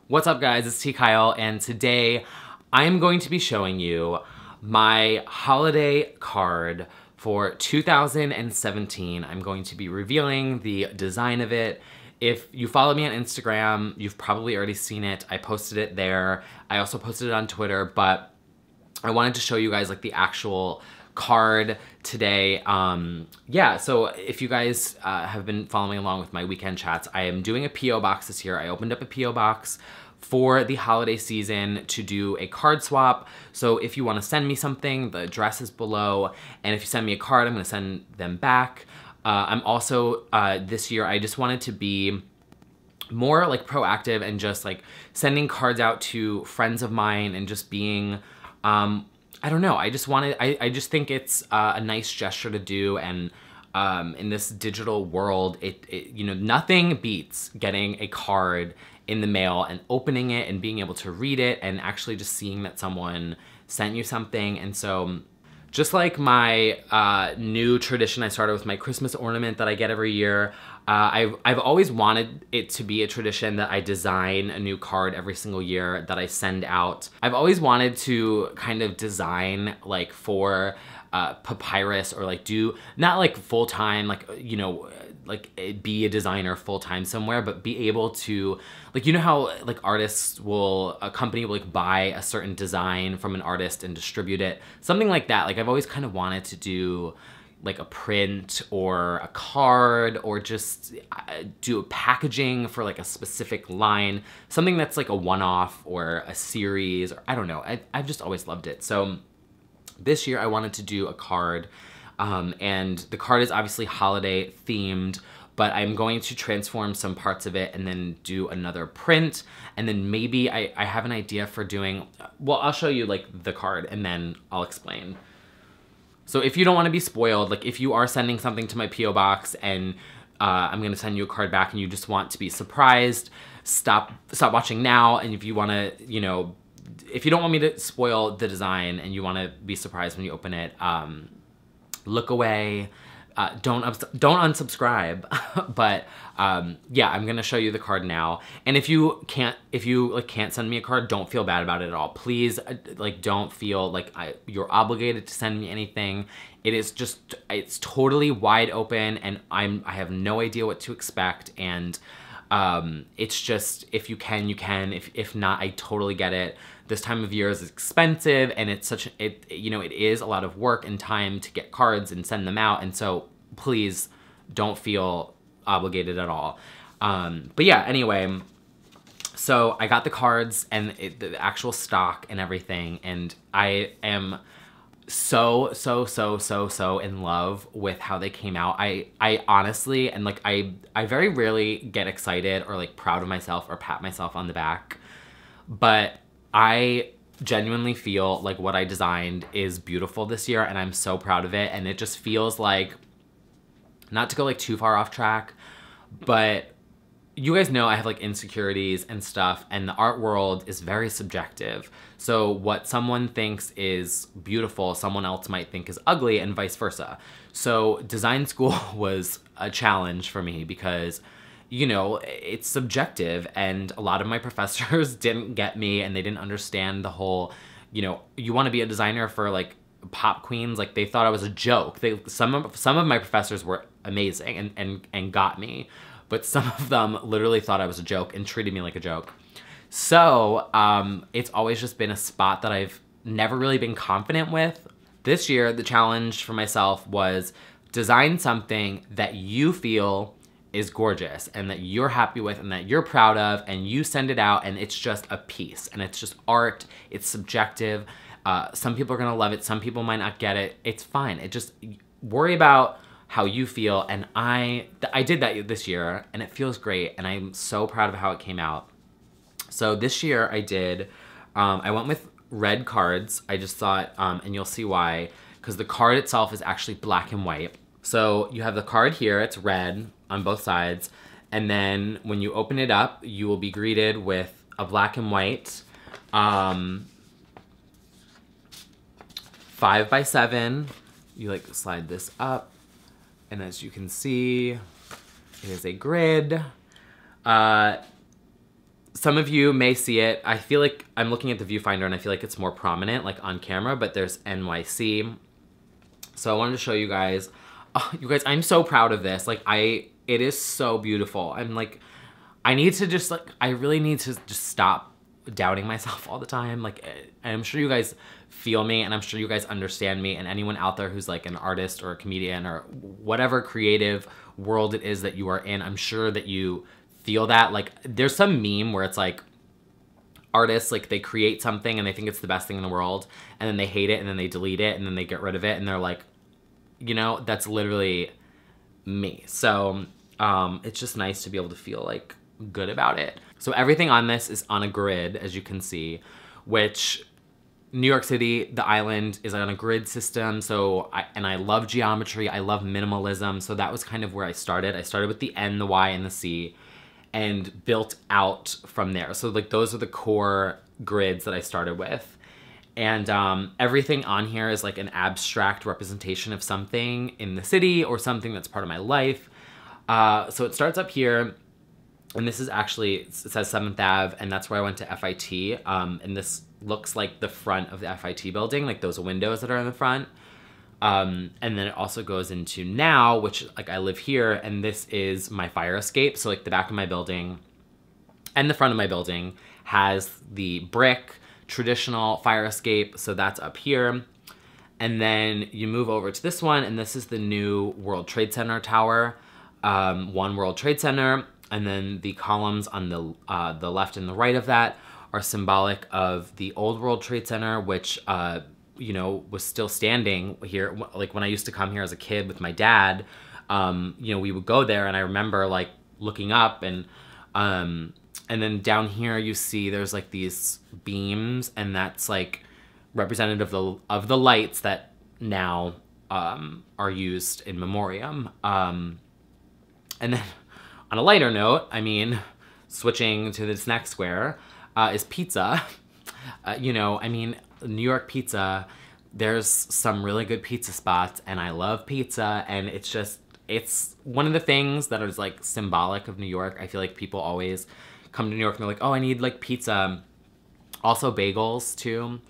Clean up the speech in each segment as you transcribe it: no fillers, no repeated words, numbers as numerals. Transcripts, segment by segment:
What's up guys, it's tkyle, and today I'm going to be showing you my holiday card for 2017. I'm going to be revealing the design of it. If you follow me on Instagram, you've probably already seen it. I posted it there. I also posted it on Twitter, but I wanted to show you guys like the actual card today. Yeah, so if you guys have been following along with my weekend chats, I am doing a P.O. box this year. I opened up a P.O. box for the holiday season to do a card swap. So if you want to send me something, the address is below. And if you send me a card, I'm going to send them back. I'm also, this year, I just wanted to be more like proactive and just like sending cards out to friends of mine and just being, I don't know, I just think it's a nice gesture to do. And in this digital world, you know, nothing beats getting a card in the mail and opening it and being able to read it and actually just seeing that someone sent you something. And so just like my new tradition I started with my Christmas ornament that I get every year, I've always wanted it to be a tradition that I design a new card every single year that I send out. I've always wanted to kind of design like for papyrus, or like do, not like full-time, like, you know, like be a designer full-time somewhere, but be able to, like, you know how like artists will, a company will like buy a certain design from an artist and distribute it, something like that. Like I've always kind of wanted to do like a print or a card, or just do a packaging for like a specific line, something that's like a one-off or a series, or I don't know. I've just always loved it. So this year I wanted to do a card, and the card is obviously holiday themed, but I'm going to transform some parts of it and then do another print. And then maybe I have an idea for doing, well, I'll show you like the card and then I'll explain. So if you don't want to be spoiled, like if you are sending something to my P.O. box and I'm gonna send you a card back and you just want to be surprised, stop watching now. And if you want to, you know, if you don't want me to spoil the design and you want to be surprised when you open it, look away. Don't unsubscribe. But yeah, I'm gonna show you the card now. And if you can't send me a card, don't feel bad about it at all. Please, like, don't feel like you're obligated to send me anything. It is just, it's totally wide open, and I have no idea what to expect. And it's just, if you can, you can. If not, I totally get it. This time of year is expensive, and it's you know, it is a lot of work and time to get cards and send them out. And so please don't feel obligated at all. But yeah, anyway, so I got the cards and the actual stock and everything, and I am so in love with how they came out. I honestly, and like I very rarely get excited or like proud of myself or pat myself on the back, but I genuinely feel like what I designed is beautiful this year, and I'm so proud of it. And it just feels like, not to go like too far off track, but you guys know I have like insecurities and stuff, and the art world is very subjective. So what someone thinks is beautiful, someone else might think is ugly, and vice versa. So design school was a challenge for me because, you know, it's subjective, and a lot of my professors didn't get me, and they didn't understand the whole, you know, you want to be a designer for like pop queens. Like they thought I was a joke. Some of my professors were amazing and got me, but some of them literally thought I was a joke and treated me like a joke. So it's always just been a spot that I've never really been confident with. This year, the challenge for myself was design something that you feel is gorgeous and that you're happy with and that you're proud of, and you send it out and it's just a piece and it's just art. It's subjective. Some people are gonna love it. Some people might not get it. It's fine. It just, worry about how you feel. And I did that this year, and it feels great, and I'm so proud of how it came out. So this year I did, I went with red cards. I just thought, and you'll see why, because the card itself is actually black and white. So you have the card here, it's red on both sides, and then when you open it up, you will be greeted with a black and white 5x7. You like slide this up, and as you can see, it is a grid. some of you may see it. I feel like I'm looking at the viewfinder and I feel like it's more prominent like on camera, but there's NYC. So I wanted to show you guys. Oh, you guys, I'm so proud of this. Like it is so beautiful. I'm like, I need to just like, I really need to just stop doubting myself all the time. Like, I'm sure you guys feel me and I'm sure you guys understand me, and anyone out there who's like an artist or a comedian or whatever creative world it is that you are in, I'm sure that you feel that. Like there's some meme where it's like artists, like they create something and they think it's the best thing in the world and then they hate it and then they delete it and then they get rid of it and they're like, you know, that's literally me. So it's just nice to be able to feel like good about it. So everything on this is on a grid, as you can see, which New York City, the island, is on a grid system. So I love geometry. I love minimalism. So that was kind of where I started. I started with the N, the Y, and the C and built out from there. So like those are the core grids that I started with. And everything on here is like an abstract representation of something in the city or something that's part of my life. So it starts up here. And this is actually, it says 7th Ave, and that's where I went to FIT. And this looks like the front of the FIT building, like those windows that are in the front. And then it also goes into now, which like I live here, and this is my fire escape. So like the back of my building and the front of my building has the brick traditional fire escape. So that's up here. And then you move over to this one, and this is the new World Trade Center tower, One World Trade Center. And then the columns on the left and the right of that are symbolic of the old World Trade Center, which, you know, was still standing here. Like when I used to come here as a kid with my dad, you know, we would go there, and I remember like looking up and then down here you see there's like these beams, and that's like representative of the lights that now are used in memoriam. And then on a lighter note, I mean, switching to this next square is pizza. You know, I mean, New York pizza, there's some really good pizza spots, and I love pizza, and it's one of the things that is like symbolic of New York. I feel like people always come to New York and they're like, oh, I need like pizza. Also bagels too.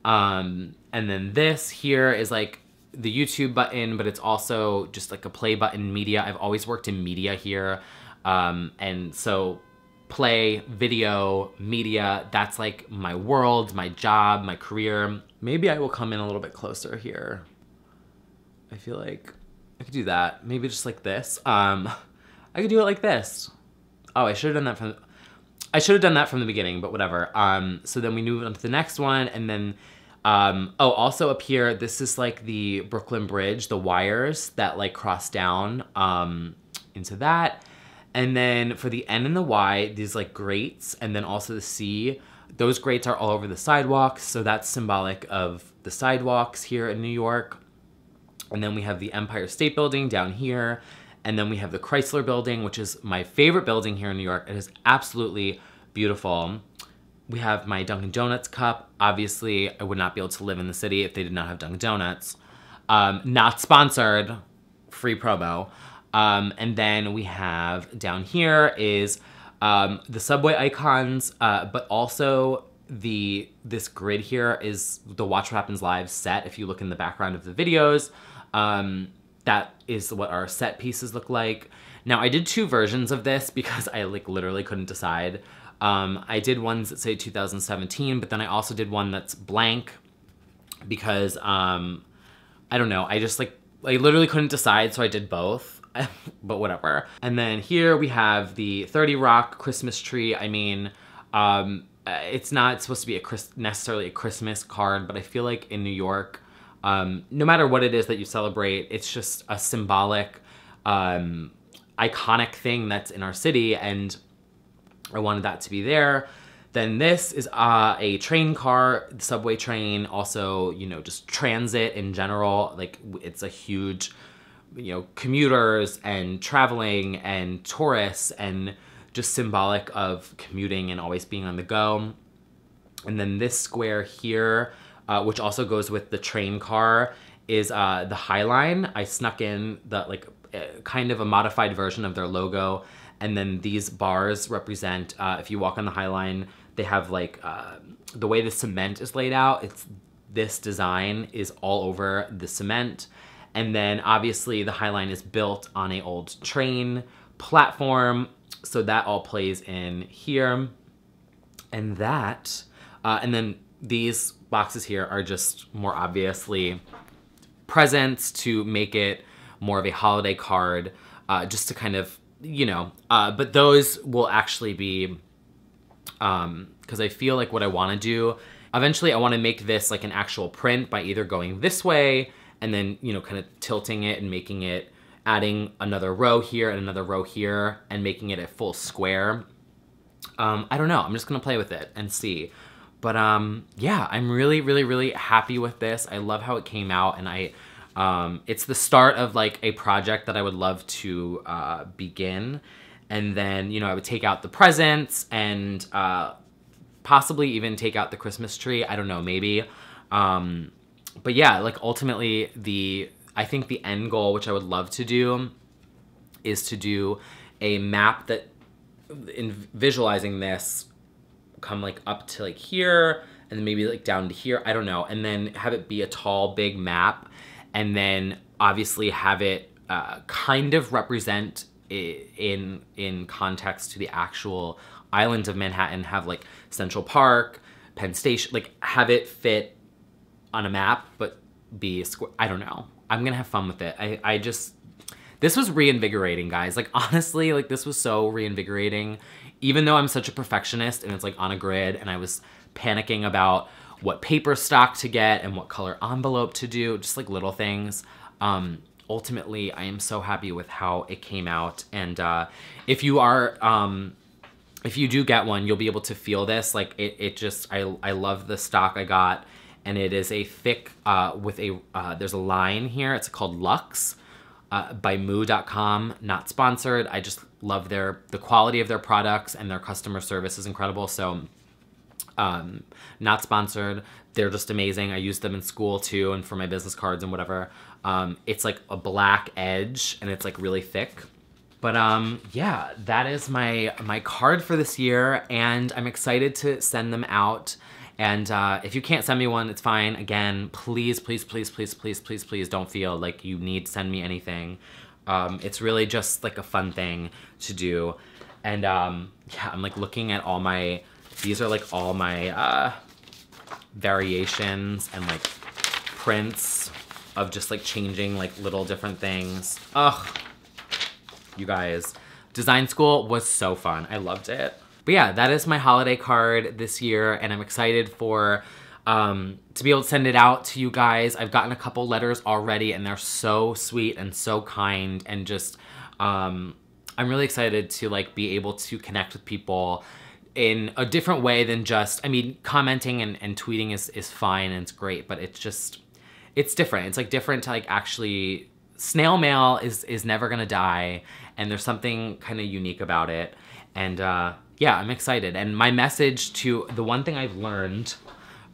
And then this here is like the YouTube button, but it's also just like a play button, media. I've always worked in media here. And so play, video, media, that's like my world, my job, my career. Maybe I will come in a little bit closer here. I feel like I could do that. Maybe just like this. I could do it like this. Oh, I should have done that from the beginning, but whatever. So then we move on to the next one, and then oh, also up here, this is like the Brooklyn Bridge, the wires that like cross down into that. And then for the N and the Y, these like grates, and then also the C, those grates are all over the sidewalks. So that's symbolic of the sidewalks here in New York. And then we have the Empire State Building down here. And then we have the Chrysler Building, which is my favorite building here in New York. It is absolutely beautiful. We have my Dunkin' Donuts cup. Obviously, I would not be able to live in the city if they did not have Dunkin' Donuts. Not sponsored, free promo. And then we have down here is the subway icons, but also this grid here is the Watch What Happens Live set. If you look in the background of the videos, that is what our set pieces look like. Now I did two versions of this because I like literally couldn't decide. I did ones that say 2017, but then I also did one that's blank because I don't know, I literally couldn't decide, so I did both. But whatever. And then here we have the 30 Rock Christmas tree. I mean, it's not supposed to be necessarily a Christmas card, but I feel like in New York, no matter what it is that you celebrate, it's just a symbolic, iconic thing that's in our city, and I wanted that to be there. Then this is a train car, the subway train, also, you know, just transit in general. Like, it's a huge, you know, commuters and traveling and tourists, and just symbolic of commuting and always being on the go. And then this square here, which also goes with the train car, is the High Line. I snuck in the kind of a modified version of their logo, And then these bars represent, if you walk on the High Line, they have like, the way the cement is laid out, this design is all over the cement. And then obviously the High Line is built on an old train platform, so that all plays in here. And that, and then these boxes here are just more obviously presents to make it more of a holiday card, just to kind of, you know, but those will actually be, because I feel like what I want to do, eventually I want to make this like an actual print by either going this way and then, you know, kind of tilting it and making it, adding another row here and another row here and making it a full square. I don't know. I'm just going to play with it and see. But yeah, I'm really, really, really happy with this. I love how it came out, and it's the start of like a project that I would love to begin. And then, you know, I would take out the presents and possibly even take out the Christmas tree. I don't know, maybe. But yeah, like ultimately I think the end goal, which I would love to do, is to do a map that, in visualizing this, come like up to like here and then maybe like down to here, I don't know, and then have it be a tall, big map, and then obviously have it kind of represent in context to the actual island of Manhattan, have like Central Park, Penn Station, like have it fit on a map, but be a square. I don't know. I'm gonna have fun with it. I just, this was reinvigorating, guys. Like honestly, like this was so reinvigorating. Even though I'm such a perfectionist and it's like on a grid and I was panicking about what paper stock to get and what color envelope to do, just like little things. Ultimately, I am so happy with how it came out. And if you are, if you do get one, you'll be able to feel this. Like it just, I love the stock I got. And it is a thick, with a, there's a line here. It's called Luxe. By moo.com, not sponsored. I just love the quality of their products, and their customer service is incredible. So not sponsored. They're just amazing. I use them in school too, and for my business cards and whatever. It's like a black edge and it's like really thick. But yeah, that is my card for this year, and I'm excited to send them out. And if you can't send me one, it's fine. Again, please, please, please, please, please, please, please don't feel like you need to send me anything. It's really just like a fun thing to do. And yeah, I'm like looking at all my, these are like all my variations and like prints of just like changing like little different things. Ugh, you guys, design school was so fun. I loved it. But yeah, that is my holiday card this year, and I'm excited for to be able to send it out to you guys. I've gotten a couple letters already, and they're so sweet and so kind, and just I'm really excited to like be able to connect with people in a different way than just, I mean, commenting and tweeting is fine and it's great, but it's just, it's different. It's like different to like actually, snail mail is never gonna die, and there's something kind of unique about it. And yeah, I'm excited. And my message to, the one thing I've learned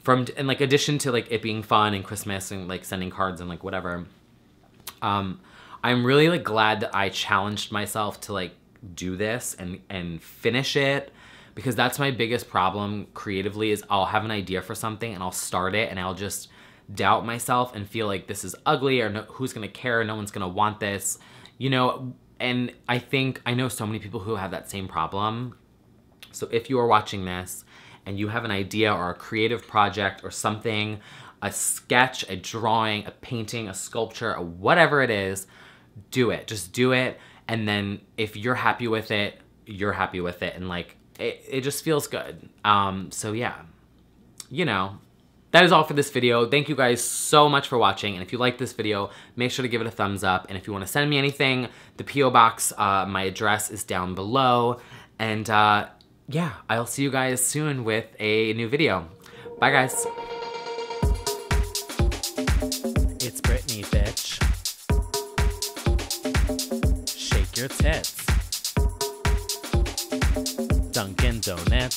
from, in like addition to like it being fun and Christmas and like sending cards and like whatever, I'm really like glad that I challenged myself to like do this and finish it, because that's my biggest problem creatively, is I'll have an idea for something and I'll start it and I'll just doubt myself and feel like this is ugly, or no, who's gonna care, no one's gonna want this, you know. And I think I know so many people who have that same problem. So if you are watching this and you have an idea or a creative project or something, a sketch, a drawing, a painting, a sculpture, or whatever it is, do it. Just do it. And then if you're happy with it, you're happy with it. And like, it just feels good. So yeah, you know, that is all for this video. Thank you guys so much for watching. And if you like this video, make sure to give it a thumbs up. And if you want to send me anything, the P.O. Box, my address is down below. And yeah, I'll see you guys soon with a new video. Bye, guys. It's Brittany, bitch. Shake your tits. Dunkin' Donuts.